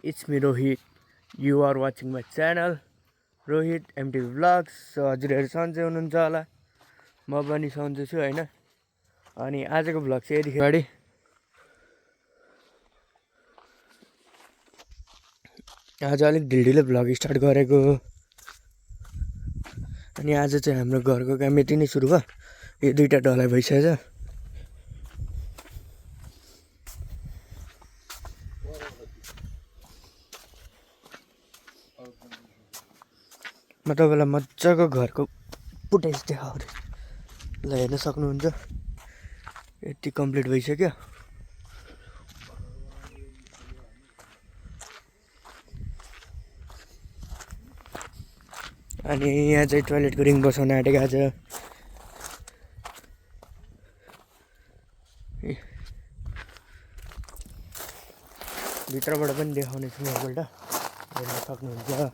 It's me Rohit. You are watching my channel Rohit MTV Vlogs. So हजुरहरु सन्चै हुनुहुन्छ होला म पनि सन्चै छु हैन अनि आजको भ्लग चाहिँ यतिखेर गाडी आज अलिक ढिलो भ्लग स्टार्ट गरेको अनि आज चाहिँ हाम्रो घरको काम यति नै सुरु भयो यो दुईटा ढलाई भइसक्यो म तपाईलाई मज्जाको घरको फुटेज देखाउँदै ल हेर्न सक्नुहुन्छ यति कम्प्लिट भइसक्यो अनि यहाँ चाहिँ टोयलेटको रिङ बसाउन आँटेको आज भित्रबाट पनि देखाउने छु एकपल्ट हेर्न सक्नुहुन्छ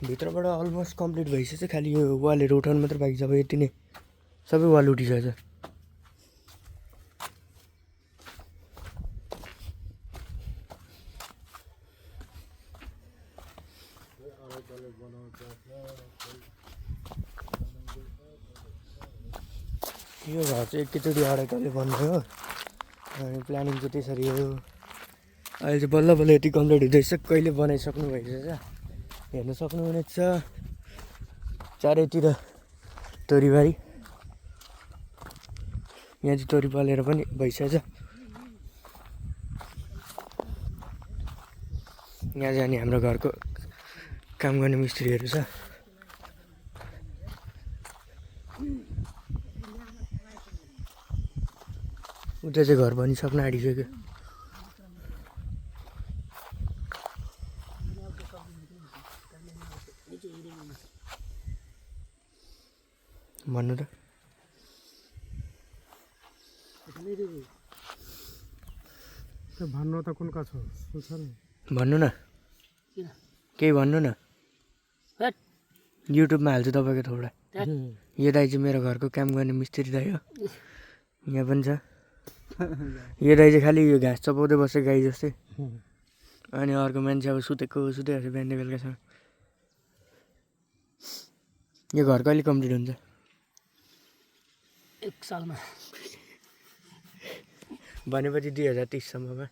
भित्रबाट अलमोस्ट कम्प्लिट भइसक्यो खाली यो वालहरू उठाउनु मात्र बाँकी छ अब यति नै सबै वाल उठिसकेछ यो घर चाहिँ एकैचोटि अढाई तले बन्ने हो अनि प्लानिङ चाहिँ त्यसरी हो अहिले चाहिँ बल्ल बल्ल यति कम्प्लिट हुँदैछ कहिले बनाइसक्नु भइसकेछ हेर्न सक्नुहुनेछ चारैतिर तोरीबारी यहाँ चाहिँ तोरी पालेर पनि भइसकेछ यहाँ चाहिँ अनि हाम्रो घरको काम गर्ने मिस्त्रीहरू छ उता चाहिँ घर बनिसक्न आँटिसक्यो भन्नु त भन्नु त कुनका छ भन्नु न केही भन्नु न युट्युबमा हाल्छु तपाईँको थोडा यो दाइ चाहिँ मेरो घरको काम गर्ने मिस्त्री दाइ हो यहाँ पनि छ यो दाइ चाहिँ खालि यो घाँस चपाउँदै बस्छ गाई जस्तै अनि अर्को मान्छे अब सुतेको सुतिरहेको छ बिहान बेलुकासम्म यो घर कहिले कम्प्लिट हुन्छ 1 सालमा भनेपछि 2030 सम्ममा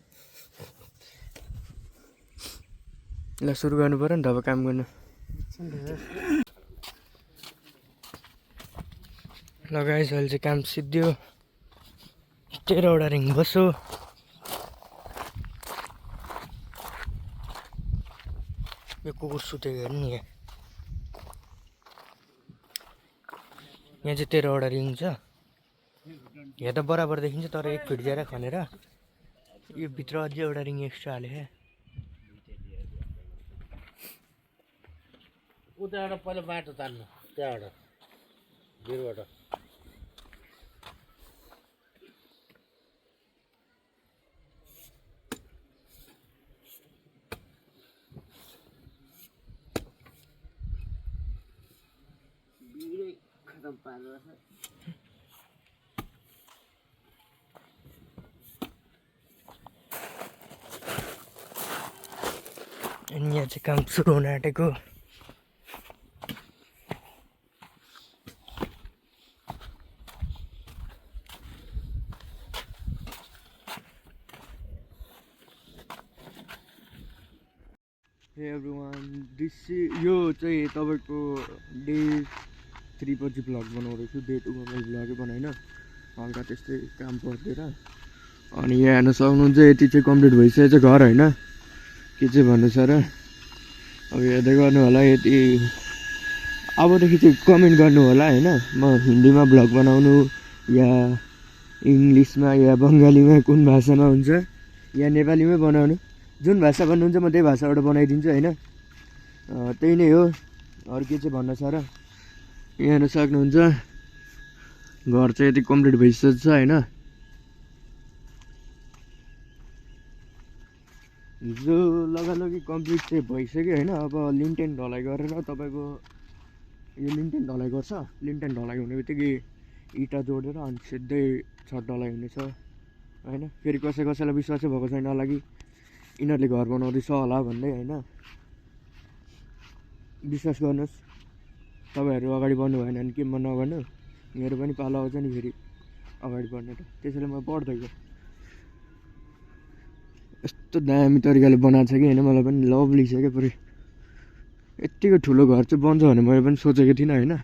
ल सुरु गर्नु पर्यो नि त अब काम गर्नु ल गाइस अहिले चाहिँ काम सिद्धियो 13वटा रिङ बस्यो यो कुकुर सुतेको हेर्नु नि यहाँ चाहिँ 13वटा रिङ छ यहाँ त बराबर देखिन्छ तर 1 फिट ज्यादा खनेर यो भित्र अझै एउटा रिङ एक्स्ट्रा हाले उताबाट पहिला बाटो तान्नु त्यहाँबाट भिरबाट खतम पारेर अनि यहाँ चाहिँ काम सुरु हुन आँटेको एभ्रीवान यो चाहिँ तपाईँको डे 3 पछि भ्लग बनाउँदैछु डे 2 मा मैले भ्लगै बनाइन हल्का त्यस्तै काम पर्दैन अनि यहाँ हेर्न सक्नुहुन्छ यति चाहिँ कम्प्लिट भइसकेछ घर होइन के चाहिँ भन्नु छ र अब हेर्दै गर्नु होला यति अबदेखि चाहिँ कमेन्ट गर्नु होला होइन म हिन्दीमा भ्लग बनाउनु या इङ्ग्लिसमा या बङ्गालीमा कुन भाषामा हुन्छ या नेपालीमै बनाउनु जुन भाषा भन्नुहुन्छ म त्यही भाषाबाट बनाइदिन्छु होइन त्यही नै हो अरू के चाहिँ भन्न छ र यहाँ हेर्न सक्नुहुन्छ घर चाहिँ यति कम्प्लिट भइसकेको छ होइन जो लगालगी कम्प्लिट चाहिँ भइसक्यो होइन अब लिन्टेन ढलाइ गरेर तपाईँको यो लिन्टेन ढलाइ गर्छ। लिन्टेन ढलाइ हुने बित्तिकै इँटा जोडेर अनि सिधै छत ढलाइ हुनेछ होइन। फेरि कसैलाई विश्वासै भएको छैन होला कि यिनीहरूले घर बनाउँदैछ होला भन्दै होइन। विश्वास गर्नुहोस्, तपाईँहरू अगाडि बढ्नु भएन भने के म नगर्नु, मेरो पनि पालो आउँछ नि फेरि अगाडि बढ्ने त। त्यसैले म बढ्दैछु। यस्तो दामी तरिकाले बनाएको छ कि होइन, मलाई पनि लभली छ क्या पुरै। यत्तिको ठुलो घर चाहिँ बन्छ भने मैले पनि सोचेको थिइनँ होइन।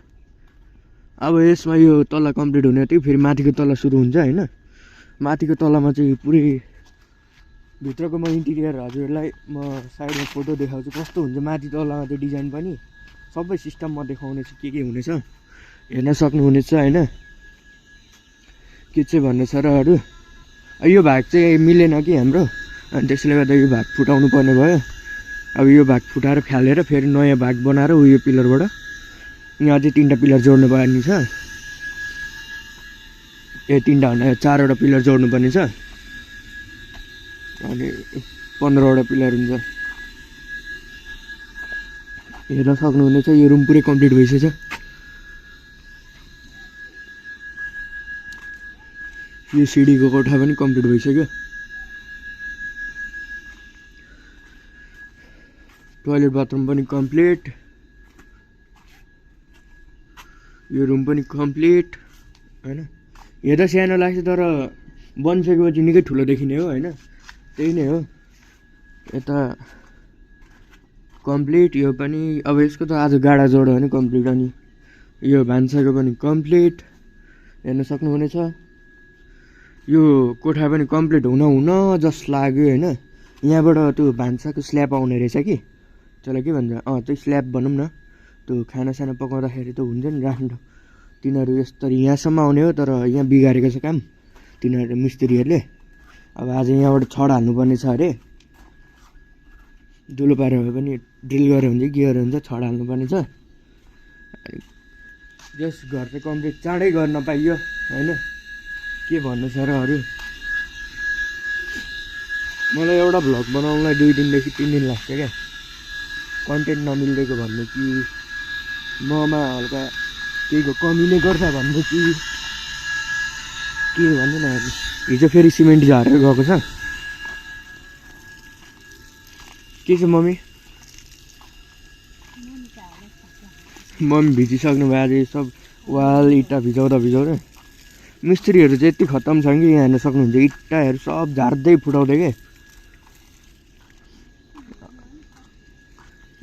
अब यसमा यो तल कम्प्लिट हुने बित्तिकै फेरि माथिको तल सुरु हुन्छ होइन। माथिको तलमा चाहिँ पुरै भित्रको म इन्टिरियर हजुरहरूलाई म साइडमा फोटो देखाउँछु कस्तो हुन्छ माथि तलमा त्यो डिजाइन पनि सबै सिस्टममा देखाउने छु के हुनेछ, हेर्न सक्नुहुनेछ होइन। के चाहिँ भन्नु छ र अरू, यो भाग चाहिँ मिलेन कि हाम्रो, अनि त्यसले गर्दा यो भाग फुटाउनु पर्ने भयो। अब यो भाग फुटाएर फालेर फेरि नयाँ भाग बनाएर उयो पिलरबाट यहाँ चाहिँ 3टा पिलर जोड्नु पर्ने छ। 3टा भन्दा 4वटा पिलर जोड्नु पर्ने छ अनि 15वटा पिलर हुन्छ। हेर्न सक्नुहुनेछ यो रुम पुरै कम्प्लिट भइसकेछ। यो सिडीको कोठा पनि कम्प्लिट भइसक्यो। टोयलेट बाथरुम पनि कम्प्लिट। यो रुम पनि कम्प्लिट होइन। हेर्दा सानो लाग्छ तर बनिसकेपछि निकै ठुलो देखिने हो होइन। त्यही नै हो। यता कम्प्लिट यो पनि। अब यसको त आज गाडा जोड्यो भने कम्प्लिट। अनि यो भान्साको पनि कम्प्लिट हेर्न सक्नुहुनेछ। यो कोठा पनि कम्प्लिट हुन जस्तो लाग्यो होइन। यहाँबाट त्यो भान्साको स्ल्याब आउने रहेछ कि, त्यसलाई के भन्छ, त्यो स्ल्याब भनौँ न। त्यो खानासाना पकाउँदाखेरि त हुन्छ नि राख्नु, तिनीहरू यसरी यहाँसम्म आउने हो तर यहाँ बिगारेको छ काम तिनीहरू मिस्त्रीहरूले। अब आज यहाँबाट छड हाल्नुपर्ने छ अरे। दुलो पारेर भए पनि ड्रिल गरेर हुन्छ के गरेर हुन्छ छड हाल्नुपर्ने छ। जस घर चाहिँ कम्प्लिट चाँडै गर्न पाइयो होइन। के भन्नु छ र अरू, मलाई एउटा भ्लग बनाउनलाई 2 दिनदेखि 3 दिन लाग्छ क्या। कन्टेन्ट नमिल्दैको भन्नु कि ममा हल्का केहीको कमी नै गर्छ भन्नु कि के भन्नु न। हिजो फेरि सिमेन्ट झारेर गएको छ। के छ मम्मी भिजिसक्नु भयो आज सब वाल इँटा भिजाउँदा मिस्त्रीहरू चाहिँ यति खत्तम छन् कि यहाँ हेर्न सक्नुहुन्छ। इँटाहरू सब झार्दै फुटाउँदै के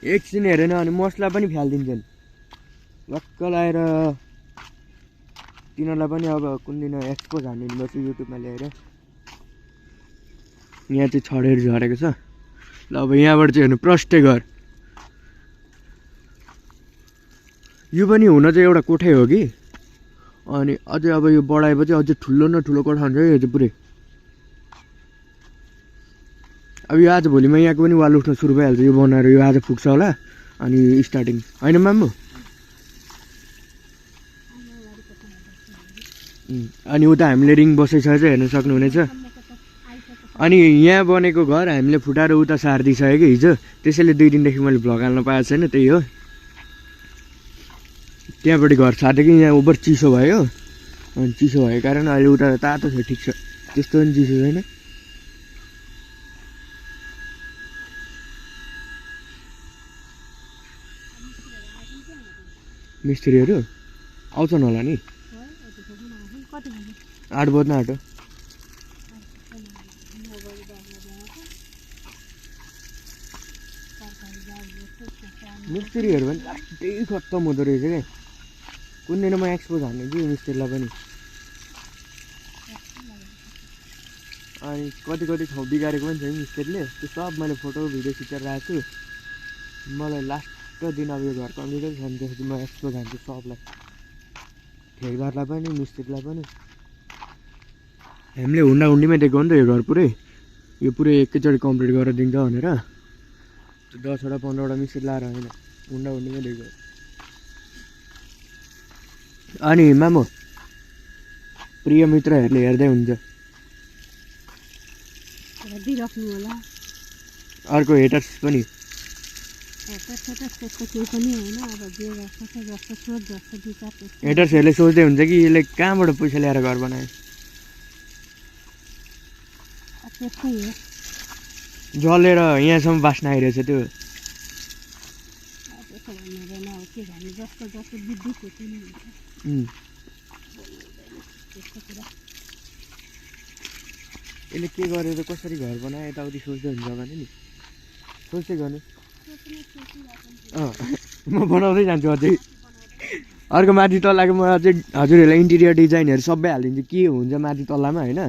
एकछिन हेरेन अनि मसला पनि फालिदिन्छन् लक्क लाएर। तिनीहरूलाई पनि अब कुन दिन एक्सपोज हानिदिनुपर्छ युट्युबमा ल्याएर। यहाँ चाहिँ छडहरू झरेको छ। ल अब यहाँबाट चाहिँ हेर्नु प्रष्टै घर। यो पनि हुन चाहिँ एउटा कोठै हो कि, अनि अझै अब यो बढाएपछि अझै ठुलो न ठुलो कोठा हुन्छ यो चाहिँ पुरै। अब यो आज भोलिमा यहाँको पनि वाल उठ्न सुरु भइहाल्छ। यो बनाएर यो आज फुक्छ होला अनि स्टार्टिङ होइन मामु। अनि उता हामीले रिङ बसाइसकेको छ हेर्न सक्नुहुनेछ। अनि यहाँ बनेको घर हामीले फुटाएर उता सारिदिइसक्यो कि हिजो, त्यसैले 2 दिनदेखि मैले भ्लग हाल्न पाएको छैन। त्यही हो, त्यहाँपट्टि घर सार्दै कि यहाँ ओभर चिसो भयो। अनि चिसो भएको कारण अहिले उता तातो छ, ठिक छ, त्यस्तो पनि चिसो छैन। मिस्त्रीहरू आउँछन् होला नि, 8 बज्न आँट्यो। मिस्त्रीहरू पनि लास्टै खत्तम हुँदो रहेछ क्या। कुन दिन म एक्सपोज हान्ने कि मिस्त्रीलाई पनि। अनि कति ठाउँ बिगारेको पनि छ मिस्त्रीले, त्यो सब मैले फोटो भिडियो खिचेर राखेको छु। मलाई लास्ट दिन अब यो घर कम्प्लिट छ भने त्यसपछि म एक्सपोज हान्छु सबलाई, ठेकदारलाई पनि मिस्त्रीलाई पनि। हामीले हुन्डाहुन्डीमै दिएको हो नि त यो घर पुरै। यो पुरै एकैचोटि कम्प्लिट गरेर दिन्छ भनेर 10वटा 15वटा मिस्त्री लाएर होइन, हुन्डाहुन्डीमै दिएको। अनि मामु प्रिय मित्रहरूले हेर्दै हुन्छ, अर्को हेटर्स पनि त्यस्तो केही पनि होइन अब जे गर्छ जस्तो सोच जस्तो विचार त्यस्तो हेटर्सहरूले सोच्दै हुन्छ कि यसले कहाँबाट पैसा ल्याएर घर बनायो त्यस्तै हो जलेर यहाँसम्म बास्न आइरहेछ त्यो त्यसो भन्नु हुँदैन अब के भन्नु जस्तो जस्तो बुद्धि त्यति नै हुन्छ त्यस्तो कुरा यसले के गरेर कसरी घर बनायो यताउति सोच्दै हुन्छ भने नि सोच्दै गर्नु म बनाउँदै जान्छु अझै अर्को माथि तल्लाको म अझै हजुरहरूलाई इन्टिरियर डिजाइनहरू सबै हालिदिन्छु के हुन्छ माथि तल्लामा होइन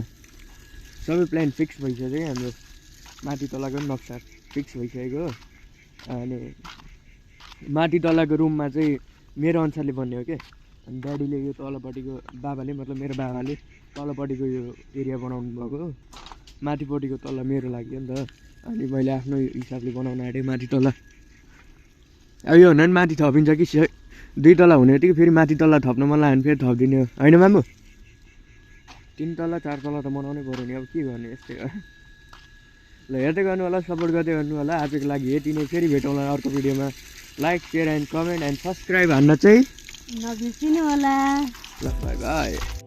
सबै प्लान फिक्स भइसक्यो हाम्रो माथि तल्लाको पनि नक्सा फिक्स भइसकेको हो अनि माथि तल्लाको रुममा चाहिँ मेरो अनुसारले बन्ने हो क्या अनि ड्याडीले यो तलपट्टिको बाबाले मतलब मेरो बाबाले तलपट्टिको यो एरिया बनाउनु भएको हो माथिपट्टिको तल्ला मेरो लाग्यो नि त अनि मैले आफ्नो हिसाबले बनाउन आँटेँ माथि तल्ला अब यो हुन नि माथि थपिन्छ कि 2 तल्ला हुने बित्तिकै फेरि माथि तल्ला थप्न मन लाग्यो भने फेरि थपिदिने हो होइन मामु 3 तल्ला 4 तल्ला त बनाउनै पऱ्यो नि अब के गर्ने यस्तै हो ल हेर्दै गर्नु होला सपोर्ट गर्दै गर्नु होला आजको लागि यति नै फेरि भेटौँला अर्को भिडियोमा like share and comment and subscribe हान्न चाहिँ नबिर्सिनु होला ल बाई बाई